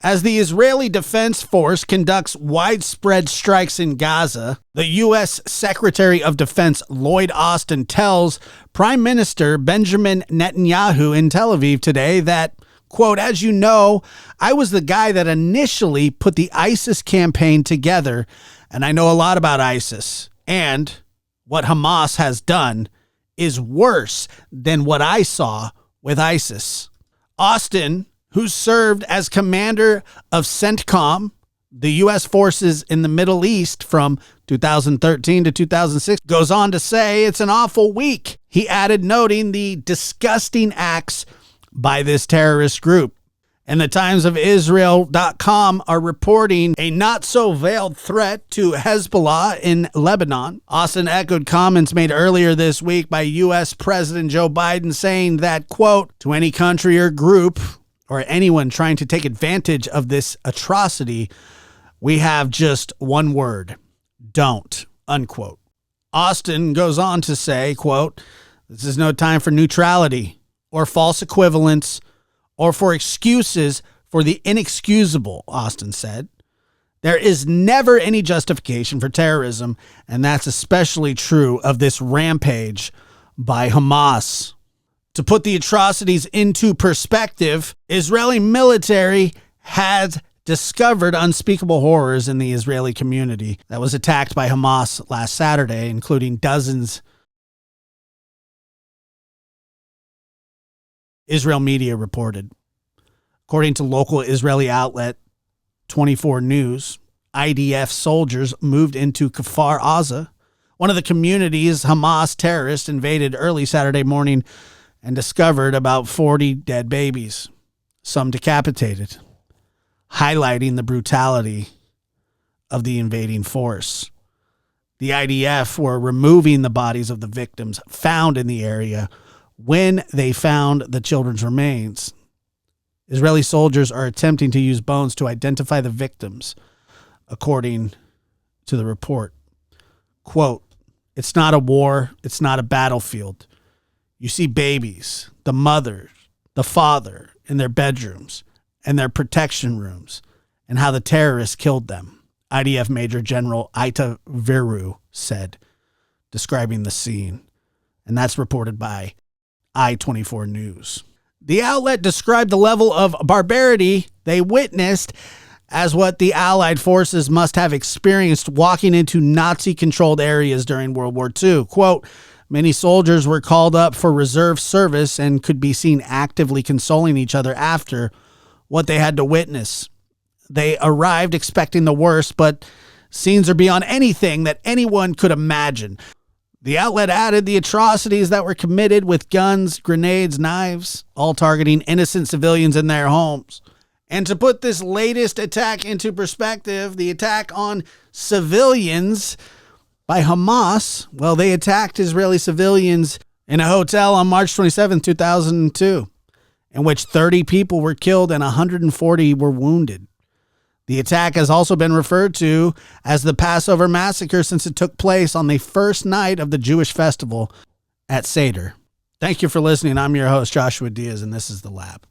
As the Israeli Defense Force conducts widespread strikes in Gaza, the U.S. Secretary of Defense Lloyd Austin tells Prime Minister Benjamin Netanyahu in Tel Aviv today that, quote, "As you know, I was the guy that initially put the ISIS campaign together, and I know a lot about ISIS. And what Hamas has done is worse than what I saw with ISIS." Austin, who served as commander of CENTCOM, the U.S. forces in the Middle East from 2013 to 2006, goes on to say it's an awful week. He added, noting the disgusting acts by this terrorist group. And the Times of Israel.com are reporting a not-so-veiled threat to Hezbollah in Lebanon. Austin echoed comments made earlier this week by U.S. President Joe Biden saying that, quote, "To any country or group or anyone trying to take advantage of this atrocity, we have just one word: don't," unquote. Austin goes on to say, quote, "This is no time for neutrality or false equivalence or for excuses for the inexcusable," Austin said. "There is never any justification for terrorism, and that's especially true of this rampage by Hamas." To put the atrocities into perspective, Israeli military had discovered unspeakable horrors in the Israeli community that was attacked by Hamas last Saturday, including dozens. Israel media reported. According to local Israeli outlet 24 News, IDF soldiers moved into Kfar Aza, one of the communities Hamas terrorists invaded early Saturday morning, and discovered about 40 dead babies, some decapitated, highlighting the brutality of the invading force. The IDF were removing the bodies of the victims found in the area when they found the children's remains. Israeli soldiers are attempting to use bones to identify the victims, according to the report. Quote, "It's not a war, it's not a battlefield. You see babies, the mother, the father in their bedrooms and their protection rooms, and how the terrorists killed them," IDF Major General Ita Viru said, describing the scene. And that's reported by I-24 News. The outlet described the level of barbarity they witnessed as what the Allied forces must have experienced walking into Nazi-controlled areas during World War II. Quote, "Many soldiers were called up for reserve service and could be seen actively consoling each other after what they had to witness. They arrived expecting the worst, but scenes are beyond anything that anyone could imagine." The outlet added the atrocities that were committed with guns, grenades, knives, all targeting innocent civilians in their homes. And to put this latest attack into perspective, the attack on civilians by Hamas, well, they attacked Israeli civilians in a hotel on March 27, 2002, in which 30 people were killed and 140 were wounded. The attack has also been referred to as the Passover Massacre since it took place on the first night of the Jewish festival at Seder. Thank you for listening. I'm your host, Joshua Diaz, and this is The Lab.